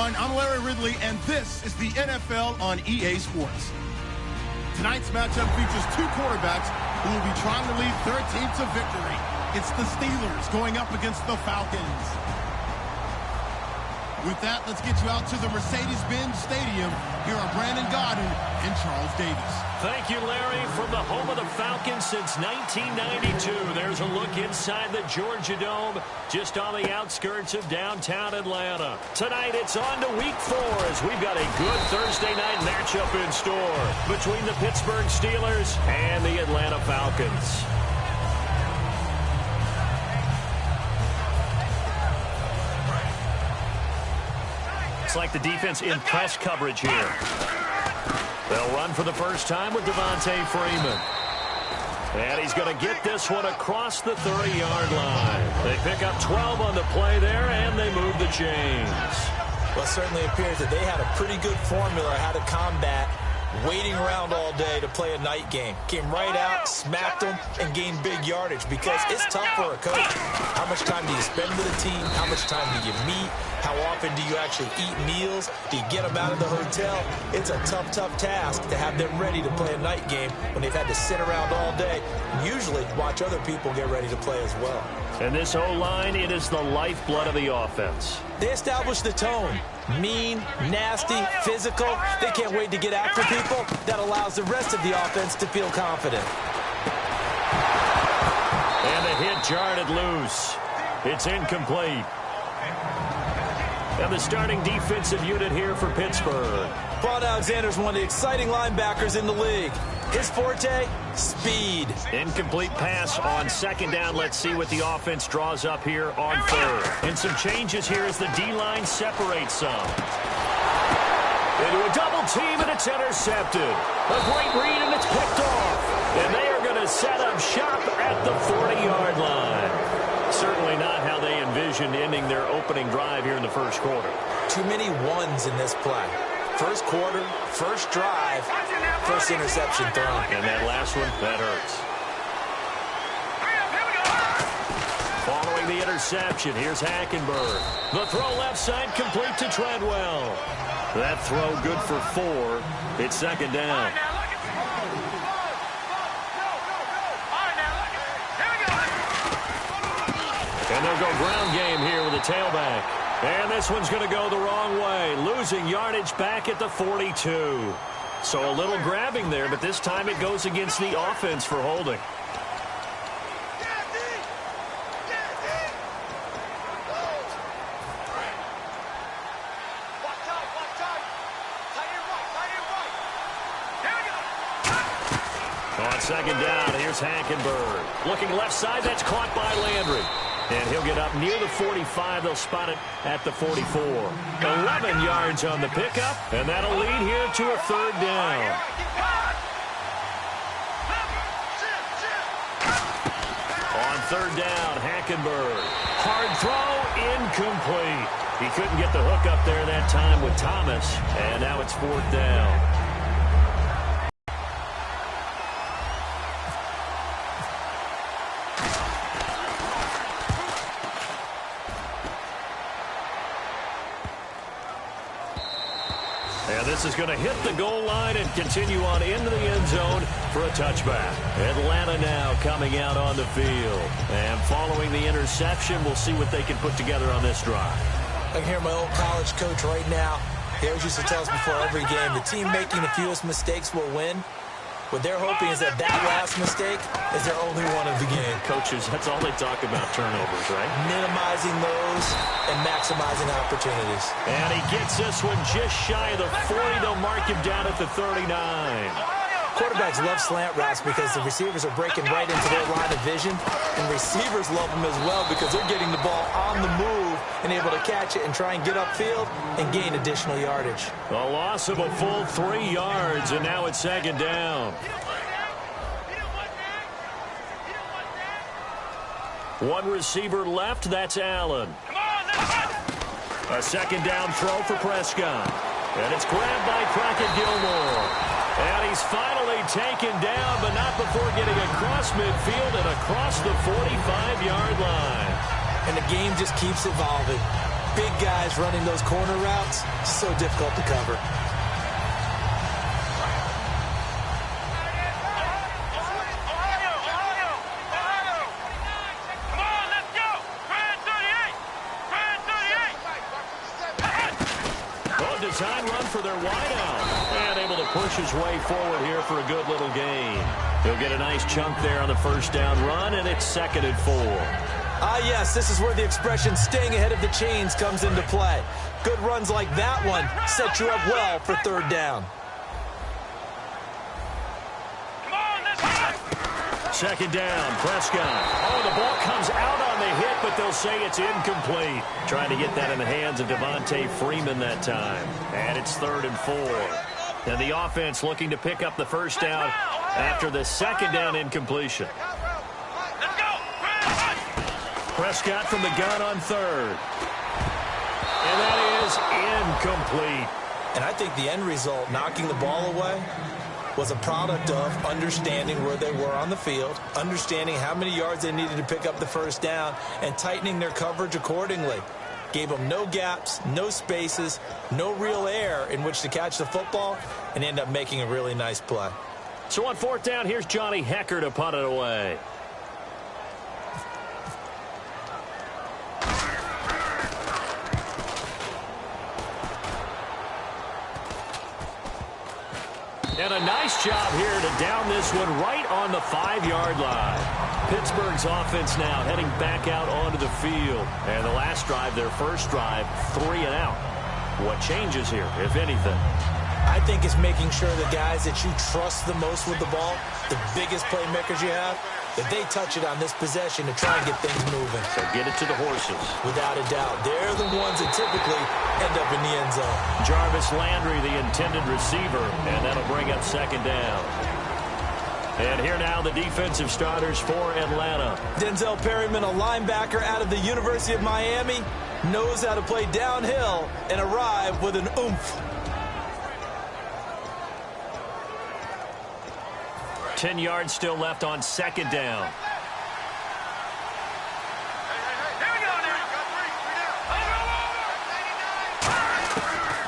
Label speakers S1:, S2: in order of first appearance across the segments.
S1: everyone. I'm Larry Ridley, and this is the NFL on EA Sports. Tonight's matchup features two quarterbacks who will be trying to lead their team to victory. It's the Steelers going up against the Falcons. With that, let's get you out to the Mercedes-Benz Stadium. Here are Brandon Godden and Charles Davis.
S2: Thank you, Larry. From the home of the Falcons since 1992, there's a look inside the Georgia Dome, just on the outskirts of downtown Atlanta. Tonight, it's on to Week 4 as we've got a good Thursday night matchup in store between the Pittsburgh Steelers and the Atlanta Falcons. It's like the defense in press coverage here. They'll run for the first time with Devontae Freeman. And he's going to get this one across the 30-yard line. They pick up 12 on the play there, and they move the chains.
S3: Well, it certainly appears that they had a pretty good formula how to combat waiting around all day to play a night game. Came right out, smacked them, and gained big yardage because it's tough for a coach. How much time do you spend with a team? How much time do you meet? How often do you actually eat meals? Do you get them out of the hotel? It's a tough, tough task to have them ready to play a night game when they've had to sit around all day and usually watch other people get ready to play as well.
S2: And this O-line, it is the lifeblood of the offense.
S3: They establish the tone. Mean, nasty, physical. They can't wait to get after people. That allows the rest of the offense to feel confident.
S2: And the hit jarred it loose. It's incomplete. And the starting defensive unit here for Pittsburgh.
S3: Vaughn Alexander's one of the exciting linebackers in the league. His forte, speed.
S2: Incomplete pass on second down. Let's see what the offense draws up here on third. And some changes here as the D-line separates some. Into a double team, and it's intercepted. A great read, and it's picked off. And they are going to set up shop at the 40-yard line. Certainly not how they envisioned ending their opening drive here in the first quarter.
S3: Too many ones in this play. First quarter, first drive, first interception thrown.
S2: And that last one, that hurts. Following the interception, here's Hackenberg. The throw left side complete to Treadwell. That throw good for 4. It's second down. And they'll go ground game here with a tailback. And this one's going to go the wrong way, losing yardage back at the 42. So a little grabbing there, but this time it goes against the offense for holding. On second down, here's Hackenberg. Looking left side, that's caught by Landry. And he'll get up near the 45. They'll spot it at the 44. 11 yards on the pickup, and that'll lead here to a third down. On third down, Hackenberg. Hard throw, incomplete. He couldn't get the hook up there that time with Thomas, and now it's fourth down. This is going to hit the goal line and continue on into the end zone for a touchback. Atlanta now coming out on the field. And following the interception, we'll see what they can put together on this drive.
S3: I can hear my old college coach right now. He always used to tell us before every game, the team making the fewest mistakes will win. What they're hoping is that last mistake is their only one of the game.
S2: Coaches, that's all they talk about, turnovers, right?
S3: Minimizing those and maximizing opportunities.
S2: And he gets this one just shy of the 40. They'll mark him down at the 39.
S3: Quarterbacks love slant routes because the receivers are breaking right into their line of vision, and receivers love them as well because they're getting the ball on the move and able to catch it and try and get upfield and gain additional yardage.
S2: A loss of a full 3 yards, and now it's second down. One receiver left, that's Allen. A second down throw for Prescott. And it's grabbed by Crockett Gilmore. And he's finally taken down, but not before getting across midfield and across the 45-yard line.
S3: And the game just keeps evolving. big guys running those corner routes, so difficult to cover.
S2: Design run for their wideout. And able to push his way forward here for a good little gain. He'll get a nice chunk there on the first down run, and it's 2nd and 4.
S3: Yes, this is where the expression staying ahead of the chains comes into play. Good runs like that one set you up well for 3rd down.
S2: 2nd down, Prescott. Oh, the ball comes out on the hit, but they'll say it's incomplete. Trying to get that in the hands of Devontae Freeman that time. And it's 3rd and 4. And the offense looking to pick up the first down after the 2nd down incompletion. Prescott from the gun on 3rd. And that is incomplete.
S3: And I think the end result, knocking the ball away, was a product of understanding where they were on the field, understanding how many yards they needed to pick up the first down, and tightening their coverage accordingly. Gave them no gaps, no spaces, no real air in which to catch the football, and end up making a really nice play.
S2: So on 4th down, here's Johnny Hecker to punt it away. And a nice job here to down this one right on the 5-yard line. Pittsburgh's offense now heading back out onto the field. And the last drive, their first drive, 3 and out. What changes here, if anything?
S3: I think it's making sure the guys that you trust the most with the ball, the biggest playmakers you have, that they touch it on this possession to try and get things moving.
S2: So get it to the horses.
S3: Without a doubt. They're the ones that typically end up in the end zone.
S2: Jarvis Landry, the intended receiver, and that'll bring up 2nd down. And here now the defensive starters for Atlanta.
S3: Denzel Perryman, a linebacker out of the University of Miami, knows how to play downhill and arrive with an oomph.
S2: 10 yards still left on 2nd down.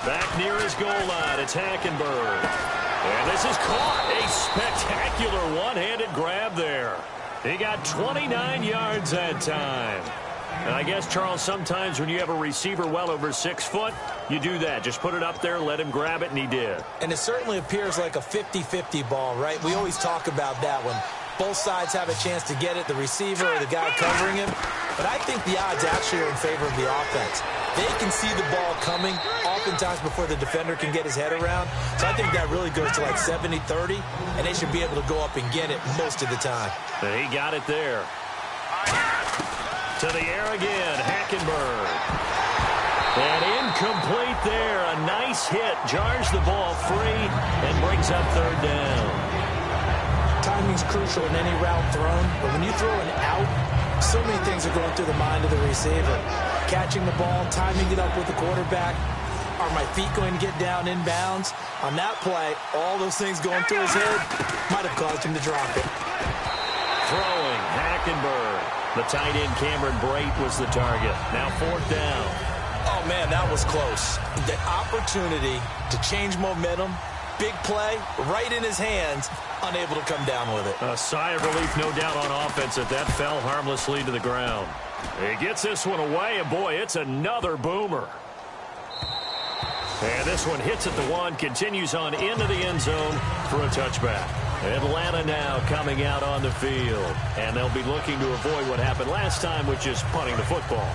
S2: Back near his goal line, it's Hackenberg. And this is caught. A spectacular one-handed grab there. He got 29 yards that time. And I guess, Charles, sometimes when you have a receiver well over 6 foot, you do that. Just put it up there, let him grab it, and he did.
S3: And it certainly appears like a 50-50 ball, right? We always talk about that one. Both sides have a chance to get it, the receiver or the guy covering him. But I think the odds actually are in favor of the offense. They can see the ball coming oftentimes before the defender can get his head around. So I think that really goes to like 70-30, and they should be able to go up and get it most of the time.
S2: And he got it there. To the air again, Hackenberg. And incomplete there. A nice hit. Jars the ball free and brings up 3rd down.
S3: Timing's crucial in any route thrown, but when you throw an out, so many things are going through the mind of the receiver. Catching the ball, timing it up with the quarterback. Are my feet going to get down inbounds? On that play, all those things going through his head might have caused him to drop it.
S2: Throwing, Hackenberg. The tight end, Cameron Brate, was the target. Now 4th down.
S3: Oh, man, that was close. The opportunity to change momentum, big play, right in his hands, unable to come down with it.
S2: A sigh of relief, no doubt, on offense that fell harmlessly to the ground. He gets this one away, and boy, it's another boomer. And this one hits at the 1, continues on into the end zone for a touchback. Atlanta now coming out on the field, and they'll be looking to avoid what happened last time, which is punting the football.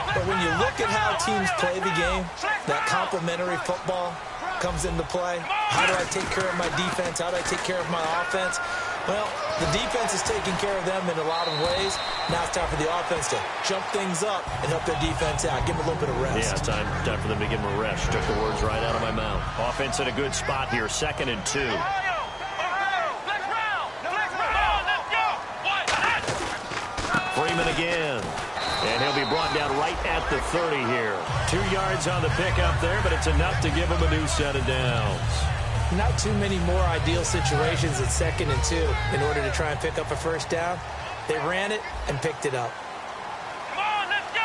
S3: But when you look at how teams play the game, that complementary football comes into play. How do I take care of my defense? How do I take care of my offense? Well, the defense is taking care of them in a lot of ways. Now it's time for the offense to jump things up and help their defense out. Give them a little bit of rest.
S2: Yeah, time for them to give them a rest. Took the words right out of my mouth. Offense in a good spot here, 2nd and 2. Freeman again. And he'll be brought down right at the 30 here. 2 yards on the pickup there, but it's enough to give him a new set of downs.
S3: Not too many more ideal situations at 2nd and 2 in order to try and pick up a first down. They ran it and picked it up.
S4: Come on, let's go!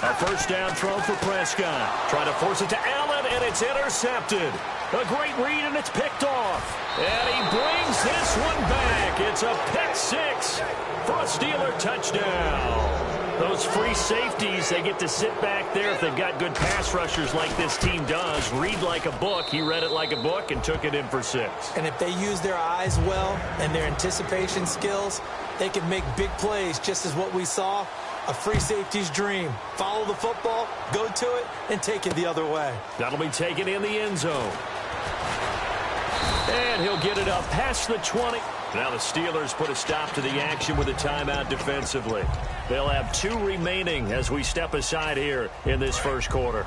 S2: A first down throw for Prescott. Trying to force it to Allen, and it's intercepted. A great read, and it's picked off. And he brings this one back. It's a pick six for a Steeler touchdown. Those free safeties, they get to sit back there if they've got good pass rushers like this team does. Read like a book. He read it like a book and took it in for 6.
S3: And if they use their eyes well and their anticipation skills, they can make big plays, just as what we saw. A free safety's dream. Follow the football, go to it, and take it the other way.
S2: That'll be taken in the end zone. And he'll get it up past the 20. Now the Steelers put a stop to the action with a timeout defensively. They'll have 2 remaining as we step aside here in this first quarter.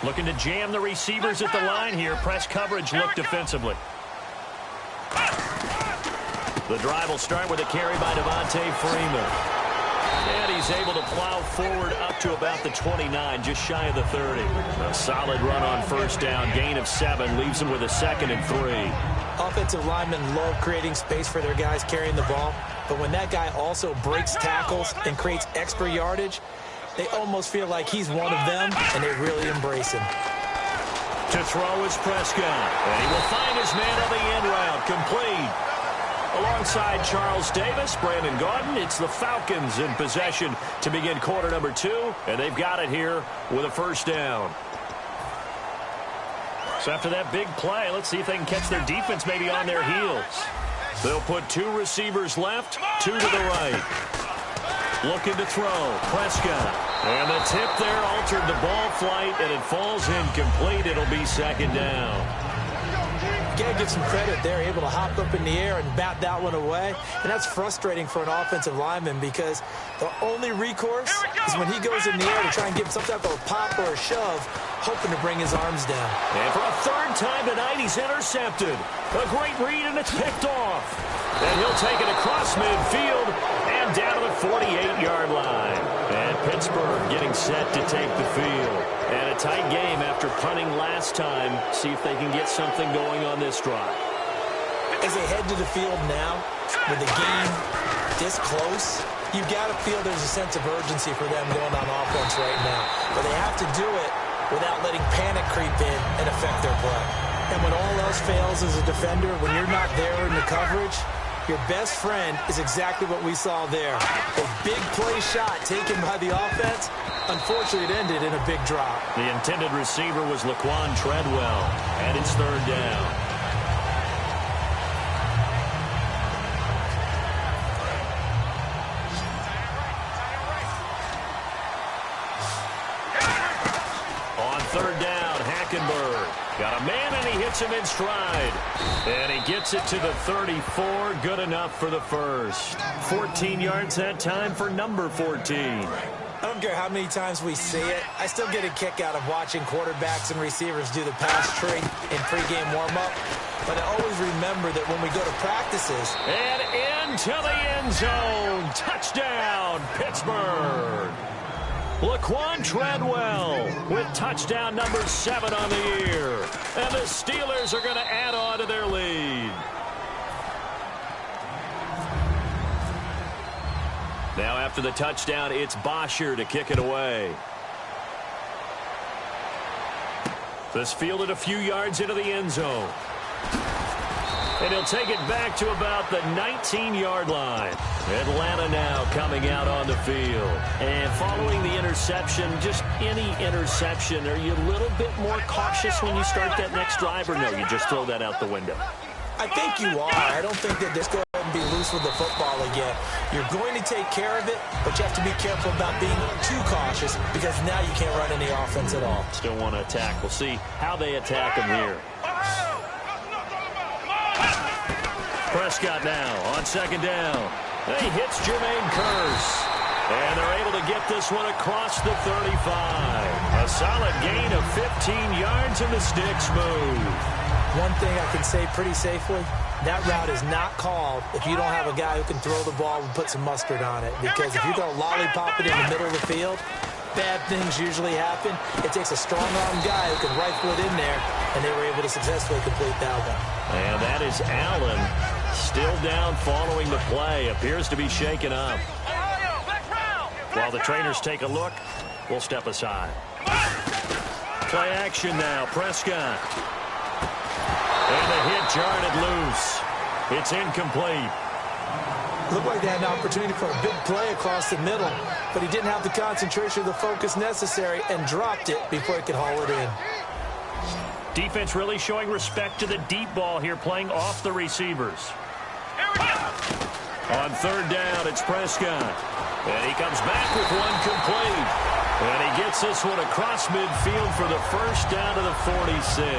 S2: Looking to jam the receivers at the line here. Press coverage look defensively. The drive will start with a carry by Devontae Freeman. And he's able to plow forward up to about the 29, just shy of the 30. A solid run on first down, gain of 7, leaves him with a 2nd and 3.
S3: Offensive linemen love creating space for their guys carrying the ball, but when that guy also breaks tackles and creates extra yardage, they almost feel like he's one of them, and they really embrace him.
S2: To throw is Prescott, and he will find his man on the end route, complete. Alongside Charles Davis, Brandon Gaudin, it's the Falcons in possession to begin quarter number 2, and they've got it here with a first down. So after that big play, let's see if they can catch their defense maybe on their heels. They'll put 2 receivers left, 2 to the right. Looking to throw, Prescott. And the tip there altered the ball flight, and it falls incomplete. It'll be 2nd down.
S3: You got to give some credit. They're able to hop up in the air and bat that one away. And that's frustrating for an offensive lineman because the only recourse is when he goes in the air to try and give some type of a pop or a shove, hoping to bring his arms down.
S2: And for a 3rd time tonight, he's intercepted. A great read, and it's picked off. And he'll take it across midfield and down to the 48-yard line. And Pittsburgh getting set to take the field. And a tight game after punting last time. See if they can get something going on this drive.
S3: As they head to the field now, with the game this close, you've got to feel there's a sense of urgency for them going on offense right now. But they have to do it without letting panic creep in and affect their play. And when all else fails as a defender, when you're not there in the coverage, your best friend is exactly what we saw there. A big play shot taken by the offense. Unfortunately, it ended in a big drop.
S2: The intended receiver was Laquan Treadwell, and it's 3rd down. On 3rd down, Hackenberg. Got a man, and he hits him in stride. And he gets it to the 34. Good enough for the first. 14 yards that time for number 14.
S3: I don't care how many times we see it. I still get a kick out of watching quarterbacks and receivers do the pass tree in pregame warm-up. But I always remember that when we go to practices.
S2: And into the end zone. Touchdown, Pittsburgh. Laquan Treadwell with touchdown number 7 on the year. And the Steelers are going to add on to their lead. Now after the touchdown, it's Bosher to kick it away. This fielded a few yards into the end zone. And he'll take it back to about the 19-yard line. Atlanta now coming out on the field. And following the interception, just any interception, are you a little bit more cautious when you start that next drive, or no, you just throw that out the window?
S3: I think you are. I don't think that just go ahead and be loose with the football again. You're going to take care of it, but you have to be careful about being too cautious because now you can't run any offense at all.
S2: Still want to attack. We'll see how they attack him here. Prescott now on 2nd down. He hits Jermaine Kearse. And they're able to get this one across the 35. A solid gain of 15 yards, and the stick's moved.
S3: One thing I can say pretty safely, that route is not called if you don't have a guy who can throw the ball and put some mustard on it. Because if you're going to lollipop it in the middle of the field, bad things usually happen. It takes a strong-arm guy who can rifle it in there, and they were able to successfully complete that one.
S2: And that is Allen, still down following the play. Appears to be shaken up. While the trainers take a look, we'll step aside. Play action now. Prescott. And the hit jarred loose. It's incomplete.
S3: Looked like they had an opportunity for a big play across the middle, but he didn't have the concentration or the focus necessary and dropped it before he could haul it in.
S2: Defense really showing respect to the deep ball here, playing off the receivers. On third down, it's Prescott. And he comes back with one complete. And he gets this one across midfield for the first down to the 46.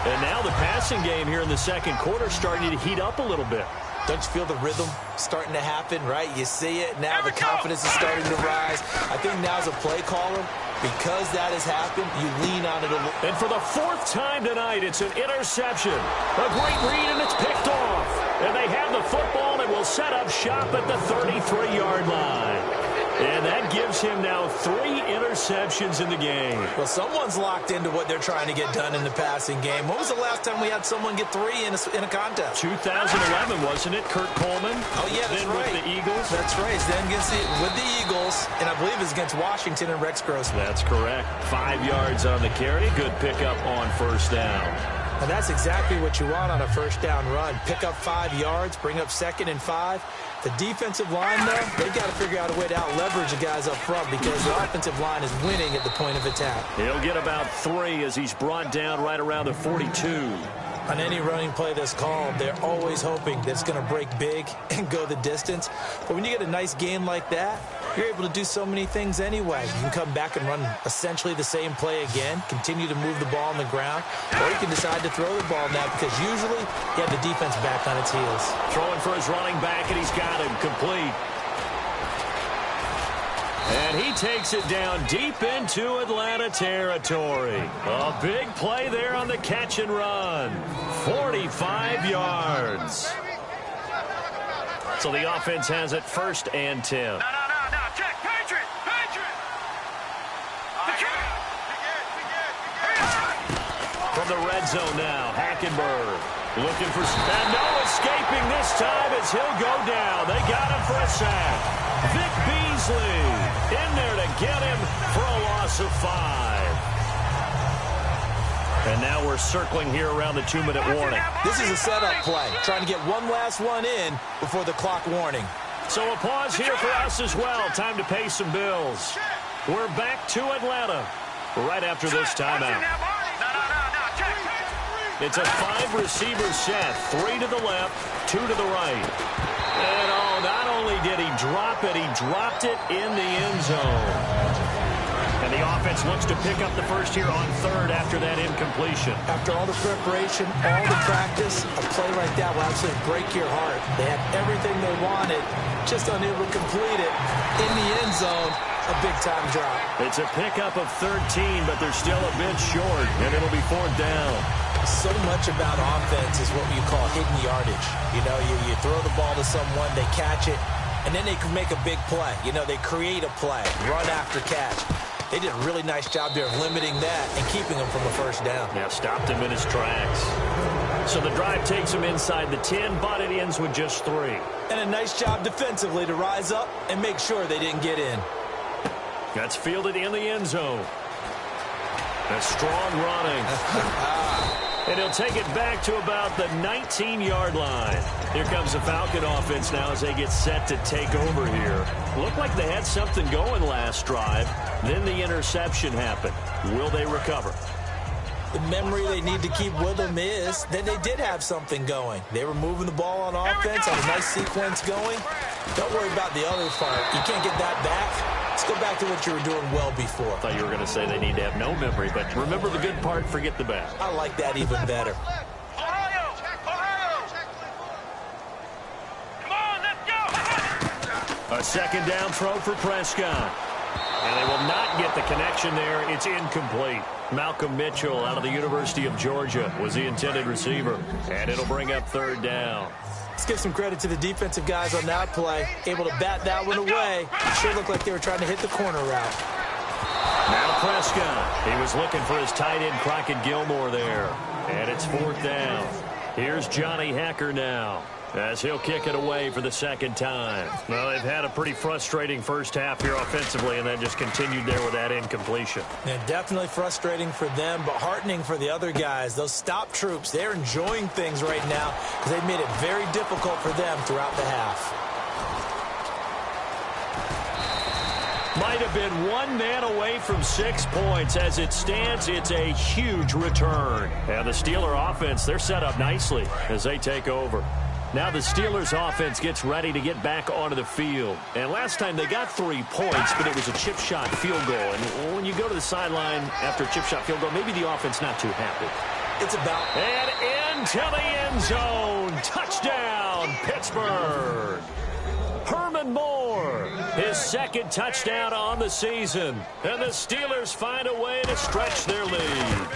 S2: And now the passing game here in the second quarter starting to heat up a little bit.
S3: Don't you feel the rhythm starting to happen, right? You see it. Now the confidence is starting to rise. I think now's a play caller. Because that has happened, you lean on it a little.
S2: And for the fourth time tonight, it's an interception. A great read, and it's picked off. And they have the football and will set up shop at the 33-yard line. And that gives him now 3 interceptions in the game.
S3: Well, someone's locked into what they're trying to get done in the passing game. When was the last time we had someone get 3 in a contest?
S2: 2011, wasn't it? Kurt Coleman.
S3: Oh, yeah, that's right.
S2: With the Eagles.
S3: That's right. Then with the Eagles, and I believe it's against Washington and Rex Grossman.
S2: That's correct. 5 yards on the carry. Good pickup on first down.
S3: And that's exactly what you want on a first down run. Pick up 5 yards, bring up 2nd and 5. The defensive line, though, they've got to figure out a way to out-leverage the guys up front because the offensive line is winning at the point of attack.
S2: He'll get about 3 as he's brought down right around the 42.
S3: On any running play that's called, they're always hoping that it's going to break big and go the distance. But when you get a nice game like that, you're able to do so many things anyway. You can come back and run essentially the same play again, continue to move the ball on the ground, or you can decide to throw the ball now because usually you have the defense back on its heels.
S2: Throwing for his running back, and he's got him complete. And he takes it down deep into Atlanta territory. A big play there on the catch and run. 45 yards. So the offense has it 1st and 10.
S4: Check, Patriot!
S2: From the red zone now, Hackenberg looking for... And no escaping this time as he'll go down. They got him for a sack. Vic Beasley in there to get him for a loss of 5. And now we're circling here around the 2-minute warning.
S3: This is a setup play, trying to get one last one in before the clock warning.
S2: So a pause here for us as well. Time to pay some bills. We're back to Atlanta right after this timeout. It's a 5-receiver set. 3 to the left, 2 to the right. And not only did he drop it, he dropped it in the end zone. And the offense looks to pick up the first here on 3rd after that incompletion.
S3: After all the preparation, all the practice, a play like that will absolutely break your heart. They had everything they wanted, just unable to complete it. In the end zone, a big-time drop.
S2: It's a pickup of 13, but they're still a bit short, and it'll be 4th down.
S3: So much about offense is what you call hidden yardage. You know, you throw the ball to someone, they catch it, and then they can make a big play. You know, they create a play, run after catch. They did a really nice job there of limiting that and keeping him from a first down.
S2: Yeah, stopped him in his tracks. So the drive takes him inside the 10, but it ends with just 3.
S3: And a nice job defensively to rise up and make sure they didn't get in.
S2: That's fielded in the end zone. A strong running. And he'll take it back to about the 19-yard line. Here comes the Falcon offense now as they get set to take over here. Looked like they had something going last drive. Then the interception happened. Will they recover?
S3: The memory they need to keep with them is that they did have something going. They were moving the ball on offense, had a nice sequence going. Don't worry about the other part. You can't get that back. Let's go back to what you were doing well before.
S2: I thought you were going to say they need to have no memory, but remember the good part, forget the bad.
S3: I like that even better.
S4: Ohio! Come on, let's go!
S2: A 2nd down throw for Prescott. And they will not get the connection there. It's incomplete. Malcolm Mitchell out of the University of Georgia was the intended receiver. And it'll bring up 3rd down.
S3: Let's give some credit to the defensive guys on that play. Able to bat that one away. It sure looked like they were trying to hit the corner route.
S2: Now Prescott. He was looking for his tight end, Crockett Gilmore there. And it's 4th down. Here's Johnny Hekker now. as he'll kick it away for the second time. Well, they've had a pretty frustrating first half here offensively, and then just continued there with that incompletion.
S3: Yeah, definitely frustrating for them, but heartening for the other guys. Those stop troops, they're enjoying things right now because they've made it very difficult for them throughout the half.
S2: Might have been one man away from 6 points. As it stands, it's a huge return. And the Steeler offense, they're set up nicely as they take over. Now the Steelers offense gets ready to get back onto the field. And last time they got 3 points, but it was a chip shot field goal. And when you go to the sideline after a chip shot field goal, maybe the offense not too happy.
S3: It's about...
S2: And into the end zone. Touchdown, Pittsburgh. Herman Moore, his second touchdown on the season. And the Steelers find a way to stretch their lead.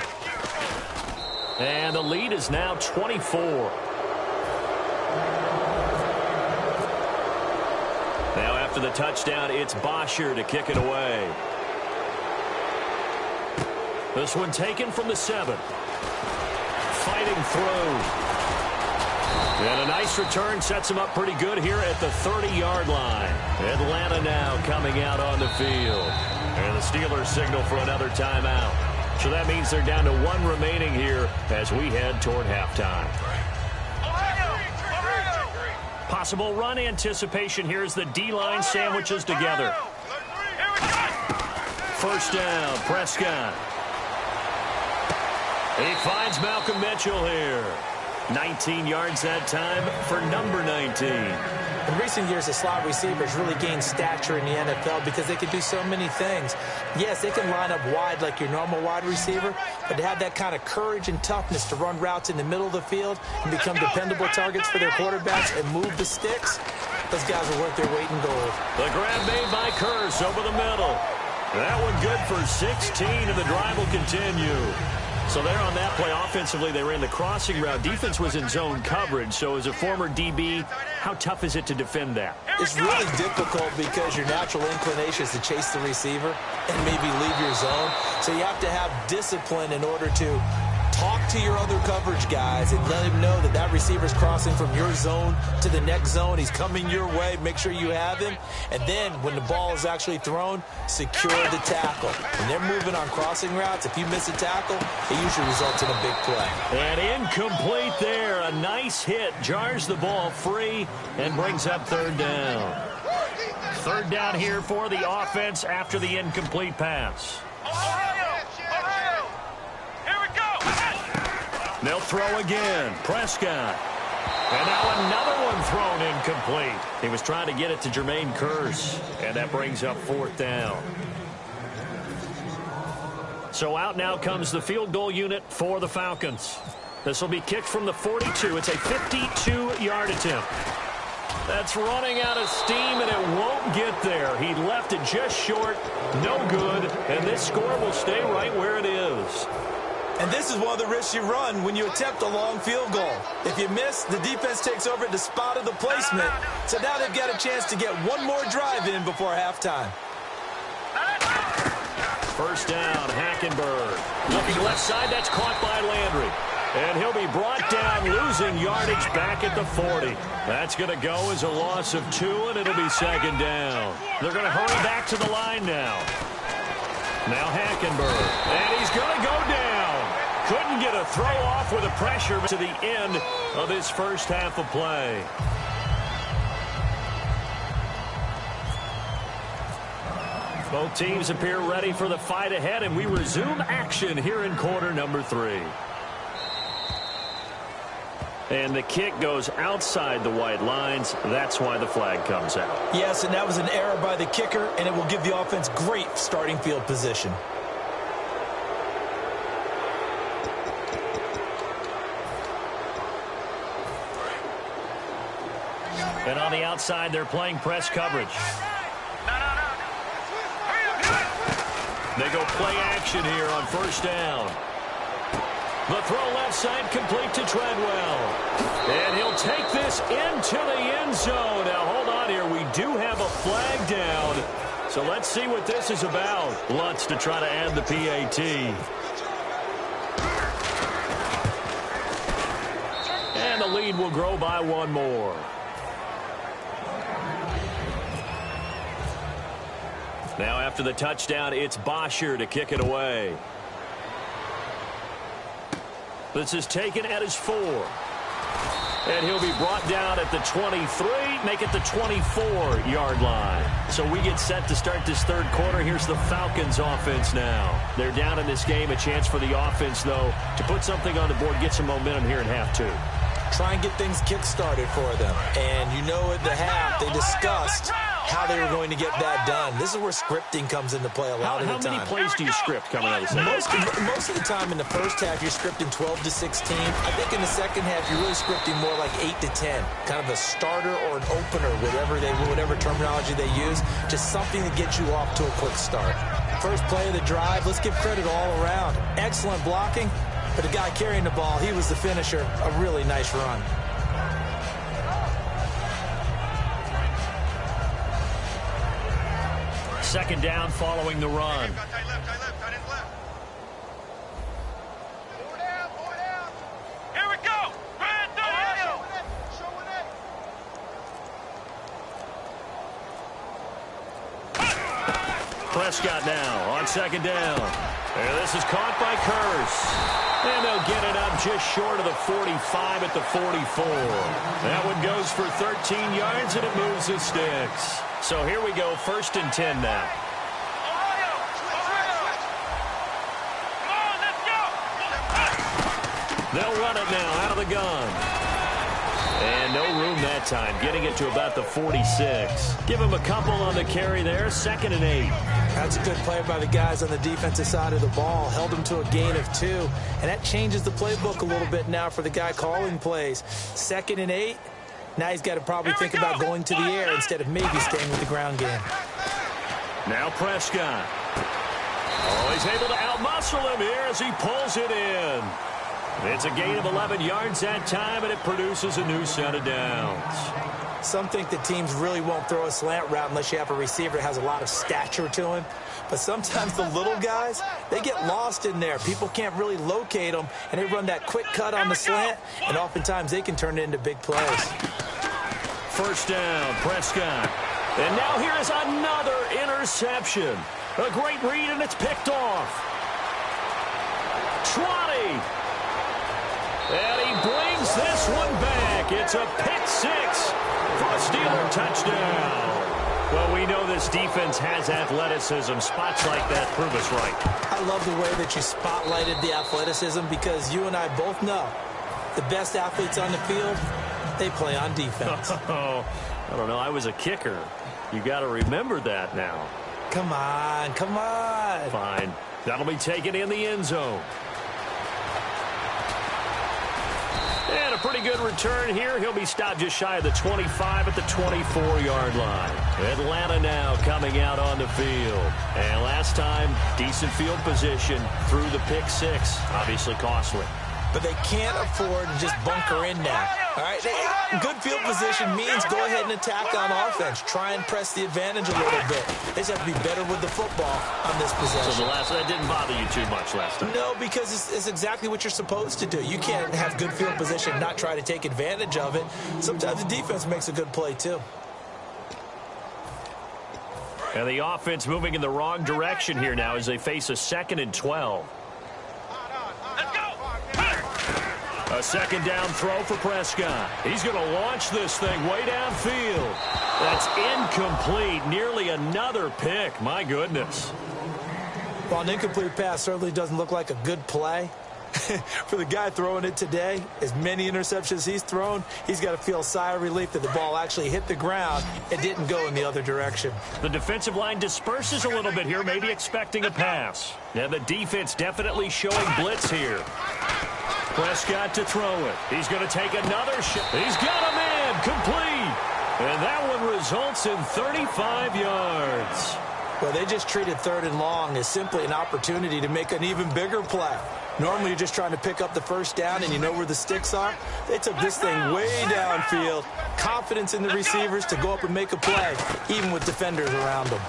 S2: And the lead is now 24. Now after the touchdown, it's Bosher to kick it away. This one taken from the 7. Fighting through. And a nice return sets him up pretty good here at the 30-yard line. Atlanta now coming out on the field. And the Steelers signal for another timeout. So that means they're down to 1 remaining here as we head toward halftime. Possible run anticipation here as the D-line sandwiches together. First down, Prescott. He finds Malcolm Mitchell here. 19 yards that time for number 19.
S3: In recent years, the slot receivers really gained stature in the NFL because they can do so many things. Yes, they can line up wide like your normal wide receiver, but to have that kind of courage and toughness to run routes in the middle of the field and become dependable targets for their quarterbacks and move the sticks, those guys are worth their weight in gold.
S2: The grab made by Curse over the middle. That one good for 16, and the drive will continue. So there on that play, offensively, they ran the crossing route. Defense was in zone coverage. So as a former DB, how tough is it to defend that?
S3: It's really difficult because your natural inclination is to chase the receiver and maybe leave your zone. So you have to have discipline in order to talk to your other coverage guys and let him know that that receiver's crossing from your zone to the next zone. He's coming your way. Make sure you have him. And then when the ball is actually thrown, secure the tackle. When they're moving on crossing routes, if you miss a tackle, it usually results in a big play.
S2: And incomplete there. A nice hit. Jars the ball free and brings up third down. Third down here for the offense after the incomplete pass. They'll throw again. Prescott. And now another one thrown incomplete. He was trying to get it to Jermaine Kearse, and that brings up fourth down. So out now comes the field goal unit for the Falcons. This will be kicked from the 42. It's a 52-yard attempt. That's running out of steam, and it won't get there. He left it just short. No good, and this score will stay right where it is.
S3: And this is one of the risks you run when you attempt a long field goal. If you miss, the defense takes over at the spot of the placement. So now they've got a chance to get one more drive in before halftime.
S2: First down, Hackenberg. Looking left side, that's caught by Landry. And he'll be brought down, losing yardage back at the 40. That's going to go as a loss of 2, and it'll be second down. They're going to hurry back to the line now. Now Hackenberg. And he's going to go down. Couldn't get a throw off with the pressure to the end of this first half of play. Both teams appear ready for the fight ahead, and we resume action here in quarter number 3. And the kick goes outside the white lines. That's why the flag comes out.
S3: Yes, and that was an error by the kicker, and it will give the offense great starting field position.
S2: And on the outside, they're playing press coverage. They go play action here on first down. The throw left side complete to Treadwell. And he'll take this into the end zone. Now, hold on here. We do have a flag down. So let's see what this is about. Lutz to try to add the PAT. And the lead lead will grow by one more. Now after the touchdown, it's Bosher to kick it away. This is taken at his 4. And he'll be brought down at the 23, make it the 24-yard line. So we get set to start this third quarter. Here's the Falcons offense now. They're down in this game. A chance for the offense, though, to put something on the board, get some momentum here in half 2.
S3: Try and get things kick-started for them. And you know at the half, they discussed how they were going to get that done. This is where scripting comes into play a lot of the time.
S2: How many plays do you script coming out of the second?
S3: Most of the time in the first half, you're scripting 12 to 16. I think in the second half, you're really scripting more like 8 to 10. Kind of a starter or an opener, whatever terminology they use. Just something to get you off to a quick start. First play of the drive, let's give credit all around. Excellent blocking, but the guy carrying the ball, he was the finisher. A really nice run.
S2: Second down following the run.
S4: Here we go.
S2: Prescott now on second down. And this is caught by Curse. And they'll get it up just short of the 45 at the 44. That one goes for 13 yards, and it moves the sticks. So here we go, 1st and 10 now. They'll run it now out of the gun. And no room that time, getting it to about the 46. Give him a couple on the carry there, 2nd and 8.
S3: That's a good play by the guys on the defensive side of the ball. Held him to a gain of 2. And that changes the playbook a little bit now for the guy calling plays. 2nd and 8. Now he's got to probably think about going to the air instead of maybe staying with the ground game.
S2: Now Prescott. Oh, he's able to outmuscle him here as he pulls it in. It's a gain of 11 yards that time, and it produces a new set of downs.
S3: Some think that teams really won't throw a slant route unless you have a receiver that has a lot of stature to him. But sometimes the little guys, they get lost in there. People can't really locate them, and they run that quick cut on the slant, and oftentimes they can turn it into big plays.
S2: First down, Prescott. And now here is another interception. A great read, and it's picked off. 20. And he brings this one back. It's a pick 6 for a Steeler touchdown. Well, we know this defense has athleticism. Spots like that prove us right.
S3: I love the way that you spotlighted the athleticism because you and I both know the best athletes on the field, they play on defense.
S2: Oh, I don't know. I was a kicker. You got to remember that now.
S3: Come on, come on.
S2: Fine. That'll be taken in the end zone. And a pretty good return here. He'll be stopped just shy of the 25 at the 24-yard line. Atlanta now coming out on the field. And last time, decent field position through the pick 6. Obviously costly.
S3: But they can't afford to just bunker in now. All right, good field position means go ahead and attack on offense. Try and press the advantage a little bit. They just have to be better with the football on this possession.
S2: So that didn't bother you too much last time?
S3: No, because it's exactly what you're supposed to do. You can't have good field position and not try to take advantage of it. Sometimes the defense makes a good play, too.
S2: And the offense moving in the wrong direction here now as they face a 2nd and 12. A second down throw for Prescott. He's going to launch this thing way downfield. That's incomplete. Nearly another pick. My goodness.
S3: Well, an incomplete pass certainly doesn't look like a good play. For the guy throwing it today, as many interceptions he's thrown, he's got to feel a sigh of relief that the ball actually hit the ground and didn't go in the other direction.
S2: The defensive line disperses a little bit here, maybe expecting a pass. And the defense definitely showing blitz here. Prescott to throw it. He's going to take another shot. He's got a man complete. And that one results in 35 yards.
S3: Well, they just treated 3rd and long as simply an opportunity to make an even bigger play. Normally, you're just trying to pick up the first down and you know where the sticks are. They took this thing way downfield. Confidence in the receivers to go up and make a play, even with defenders around them.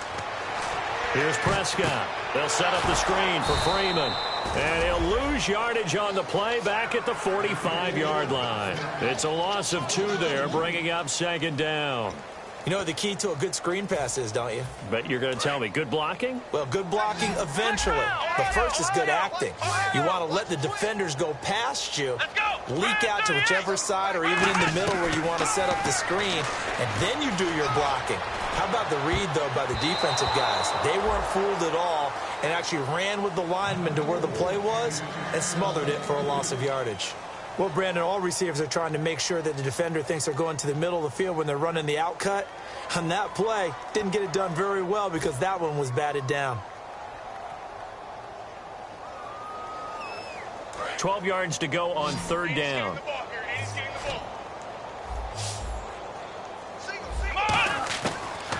S2: Here's Prescott. They'll set up the screen for Freeman. And he'll lose yardage on the play back at the 45-yard line. It's a loss of 2 there, bringing up second down.
S3: You know what the key to a good screen pass is, don't you?
S2: Bet you're going to tell me. Good blocking?
S3: Well, good blocking eventually. But first is good acting. You want to let the defenders go past you, leak out to whichever side or even in the middle where you want to set up the screen, and then you do your blocking. How about the read, though, by the defensive guys? They weren't fooled at all and actually ran with the lineman to where the play was and smothered it for a loss of yardage. Well, Brandon, all receivers are trying to make sure that the defender thinks they're going to the middle of the field when they're running the out cut. On that play, didn't get it done very well because that one was batted down.
S2: 12 yards to go on third down.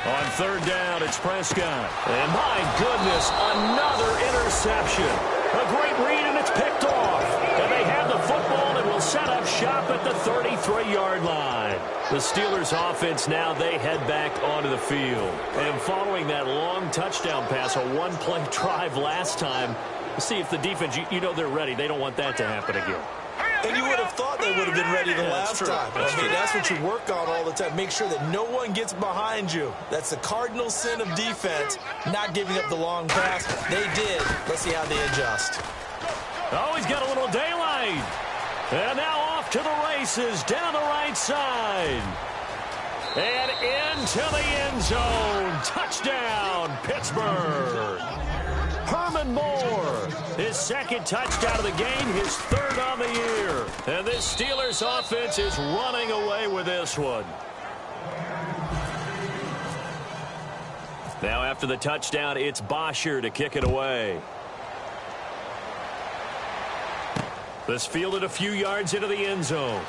S2: On third down, it's Prescott. And my goodness, another interception. A great read, and it's picked off. And they have the football and will set up shop at the 33-yard line. The Steelers' offense now, they head back onto the field. And following that long touchdown pass, a one-play drive last time, see if the defense, you know they're ready. They don't want that to happen again.
S3: And you would have thought they would have been ready the last time. That's what you work on all the time. Make sure that no one gets behind you. That's the cardinal sin of defense, not giving up the long pass. They did. Let's see how they adjust.
S2: Oh, he's got a little daylight. And now off to the races down the right side. And into the end zone. Touchdown, Pittsburgh. Herman Moore, his second touchdown of the game, his third on the year. And this Steelers offense is running away with this one. Now after the touchdown, it's Bosher to kick it away. This fielded a few yards into the end zone.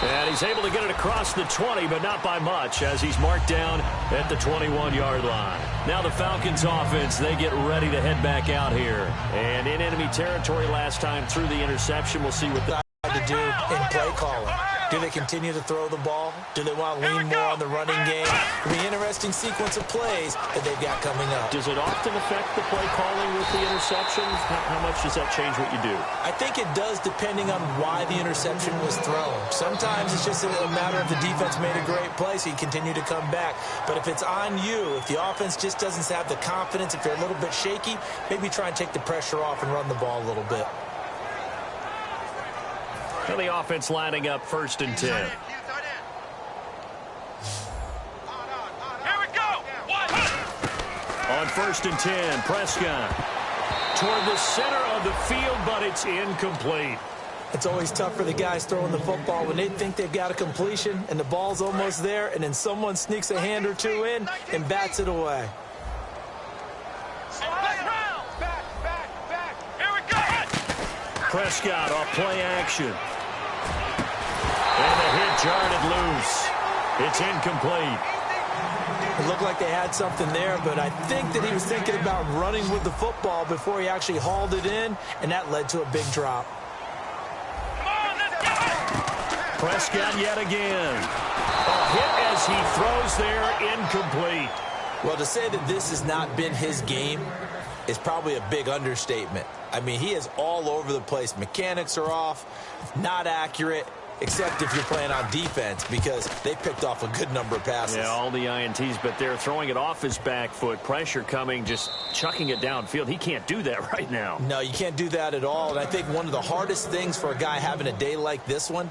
S2: And he's able to get it across the 20, but not by much, as he's marked down at the 21-yard line. Now the Falcons offense, they get ready to head back out here. And in enemy territory last time through the interception. We'll see what they
S3: to do in play calling. Do they continue to throw the ball? Do they want to lean more on the running game? It'll be an interesting sequence of plays that they've got coming up.
S2: Does it often affect the play calling with the interceptions? How much does that change what you do?
S3: I think it does, depending on why the interception was thrown. Sometimes it's just a matter of the defense made a great play, so you continue to come back. But if it's on you, if the offense just doesn't have the confidence, if they're a little bit shaky, maybe try and take the pressure off and run the ball a little bit.
S2: And the offense lining up 1st and 10.
S4: Here we go.
S2: On 1st and 10, Prescott toward the center of the field, but it's incomplete.
S3: It's always tough for the guys throwing the football when they think they've got a completion and the ball's almost there, and then someone sneaks a hand or two in and bats it away.
S4: Here we go.
S2: Prescott off play action. And the hit jarred loose. It's incomplete.
S3: It looked like they had something there, but I think that he was thinking about running with the football before he actually hauled it in, and that led to a big drop.
S4: Come on, let's go.
S2: Prescott yet again. A hit as he throws there, incomplete.
S3: Well, to say that this has not been his game is probably a big understatement. I mean, he is all over the place. Mechanics are off, not accurate, except if you're playing on defense, because they picked off a good number of passes.
S2: Yeah, all the INTs, but they're throwing it off his back foot. Pressure coming, just chucking it downfield. He can't do that right now.
S3: No, you can't do that at all. And I think one of the hardest things for a guy having a day like this one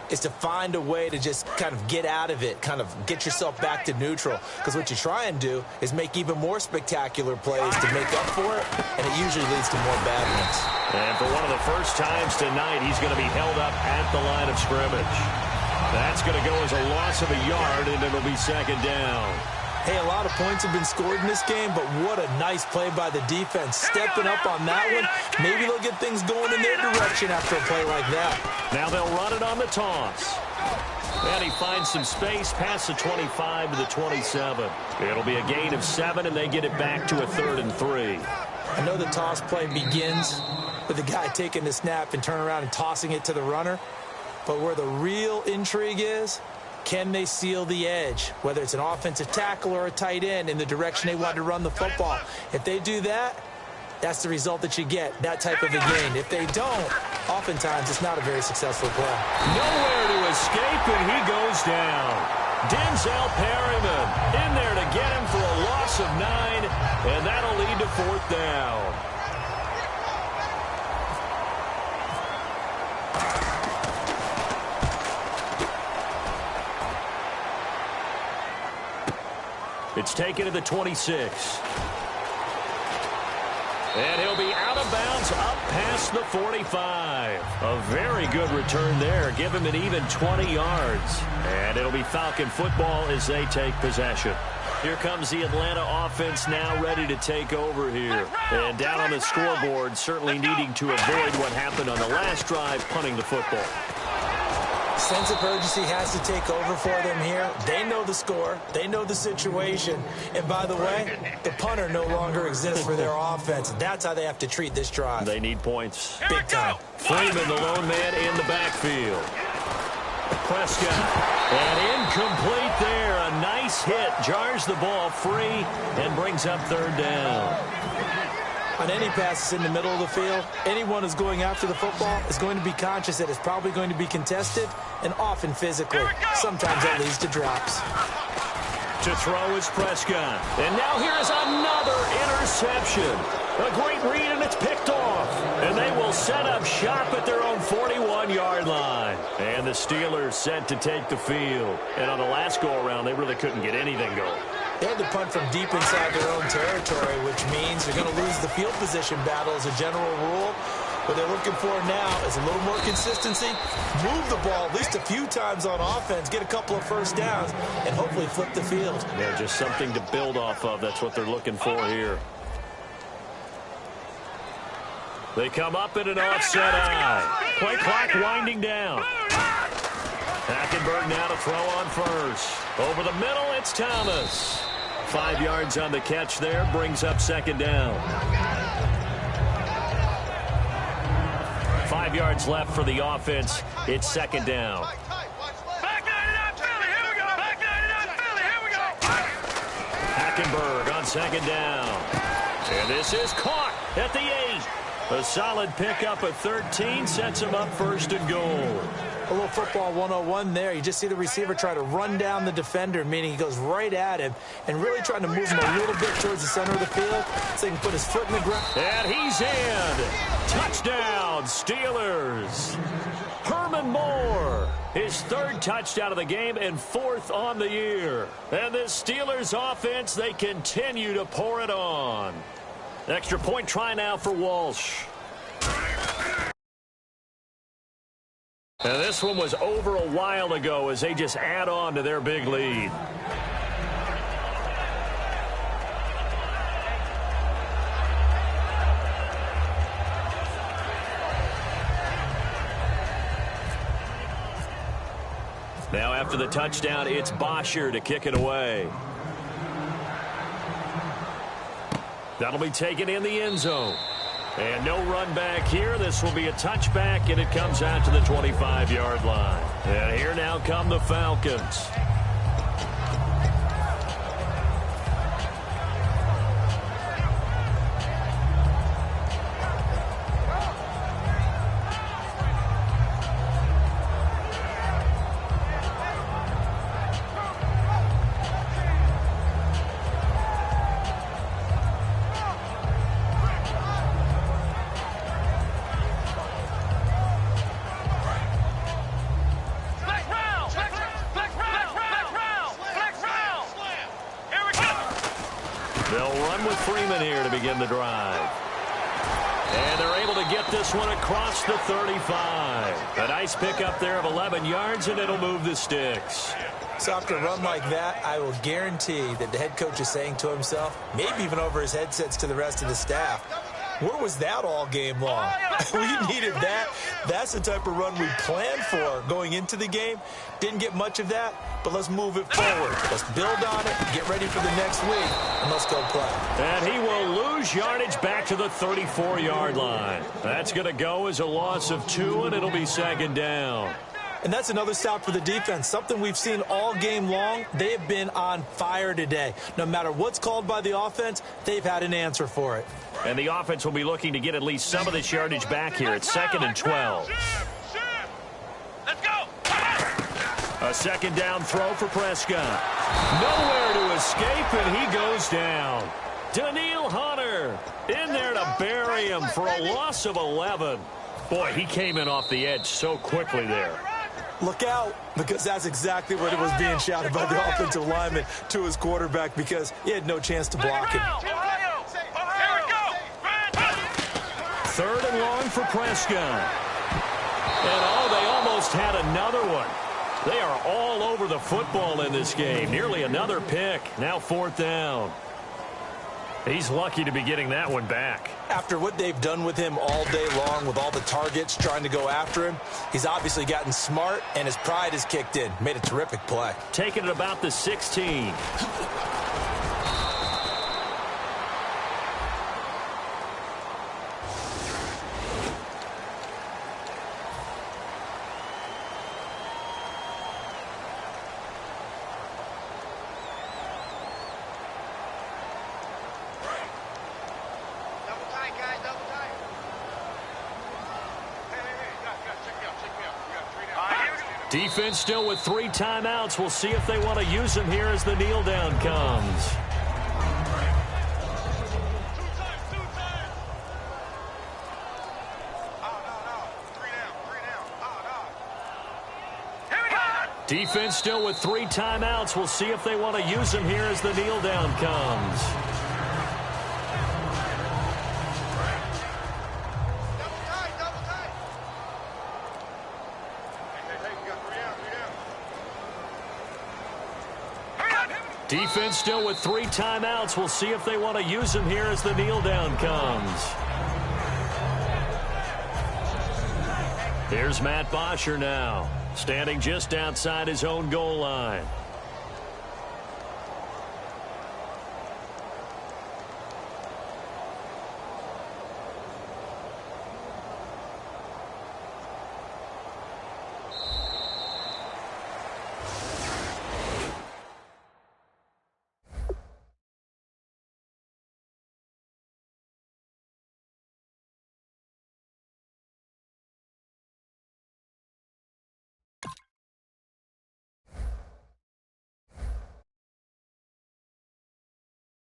S3: is to find a way to just kind of get out of it, kind of get yourself back to neutral. Because what you try and do is make even more spectacular plays to make up for it, and it usually leads to more bad ones.
S2: And for one of the first times tonight, he's going to be held up at the line of scrimmage. That's going to go as a loss of a yard, and it'll be second down.
S3: Hey, a lot of points have been scored in this game, but what a nice play by the defense. Stepping up on that one, maybe they'll get things going in their direction after a play like that.
S2: Now they'll run it on the toss. And he finds some space past the 25 to the 27. It'll be a gain of 7, and they get it back to a 3rd and 3.
S3: I know the toss play begins with the guy taking the snap and turning around and tossing it to the runner. But where the real intrigue is Can they seal the edge, whether it's an offensive tackle or a tight end, in the direction they want to run the football? If they do that, that's the result that you get, that type of a gain. If they don't, oftentimes it's not a very successful play.
S2: Nowhere to escape, and he goes down. Denzel Perryman in there to get him for a loss of 9, and that'll lead to 4th down. It's taken to the 26. And he'll be out of bounds up past the 45. A very good return there. Give him an even 20 yards. And it'll be Falcon football as they take possession. Here comes the Atlanta offense now ready to take over here. And down on the scoreboard, certainly needing to avoid what happened on the last drive, punting the football.
S3: Sense of urgency has to take over for them here. They know the score. They know the situation. And by the way, the punter no longer exists for their offense. That's how they have to treat this drive.
S2: They need points.
S3: Big time.
S2: Freeman, the lone man in the backfield. Prescott. And incomplete there. A nice hit. Jars the ball free and brings up 3rd down.
S3: On any passes in the middle of the field, anyone who's going after the football is going to be conscious that it's probably going to be contested and often physically. Sometimes that leads to drops.
S2: To throw is Prescott. And now here's another interception. A great read, and it's picked off. And they will set up shop at their own 41-yard line. And the Steelers set to take the field. And on the last go-around, they really couldn't get anything going.
S3: They had to punt from deep inside their own territory, which means they're going to lose the field position battle as a general rule. What they're looking for now is a little more consistency, move the ball at least a few times on offense, get a couple of first downs, and hopefully flip the field.
S2: Yeah, just something to build off of. That's what they're looking for here. They come up in an offset eye. Play clock winding down. Hackenberg now to throw on first. Over the middle, it's Thomas. 5 yards on the catch there, brings up 2nd down. 5 yards left for the offense. It's 2nd down.
S4: Back 99 Philly, here we go. Back 99 Philly, here we go.
S2: Hackenberg on 2nd down. And this is caught at the 8. A solid pickup at 13 sets him up 1st and goal.
S3: A little football 101 there. You just see the receiver try to run down the defender, meaning he goes right at him and really trying to move him a little bit towards the center of the field so he can put his foot in the ground.
S2: And he's in. Touchdown, Steelers. Herman Moore, his 3rd touchdown of the game and 4th on the year. And this Steelers offense, they continue to pour it on. Extra point try now for Walsh. And this one was over a while ago as they just add on to their big lead. Now after the touchdown, it's Bosher to kick it away. That'll be taken in the end zone. And no run back here. This will be a touchback, and it comes out to the 25-yard line. And here now come the Falcons. The drive. And they're able to get this one across the 35. A nice pickup there of 11 yards, and it'll move the sticks.
S3: So after a run like that, I will guarantee that the head coach is saying to himself, maybe even over his headsets to the rest of the staff, where was that all game long? We needed that. That's the type of run we planned for going into the game. Didn't get much of that, but let's move it forward. Let's build on it, get ready for the next week, and let's go play.
S2: And he will lose yardage back to the 34-yard line. That's going to go as a loss of 2, and it'll be 2nd down.
S3: And that's another stop for the defense, something we've seen all game long. They have been on fire today. No matter what's called by the offense, they've had an answer for it.
S2: And the offense will be looking to get at least some of this yardage back here. It's 2nd and 12.
S4: Let's go.
S2: A second down throw for Prescott. Nowhere to escape, and he goes down. Daniil Hunter in there to bury him for a loss of 11. Boy, he came in off the edge so quickly there.
S3: Look out, because that's exactly what it was being shouted by the offensive lineman to his quarterback, because he had no chance to block it.
S2: Third and long for Prescott. And they almost had another one. They are all over the football in this game. Nearly another pick. Now 4th down. He's lucky to be getting that one back.
S3: After what they've done with him all day long, with all the targets trying to go after him, he's obviously gotten smart, and his pride has kicked in. Made a terrific play.
S2: Taking it about the 16. Defense still with 3 timeouts. We'll see if they want to use them here as the kneel down comes. Defense still with 3 timeouts. We'll see if they want to use them here as the kneel down comes. Defense still with 3 timeouts. We'll see if they want to use them here as the kneel down comes. Here's Matt Bosher now, standing just outside his own goal line.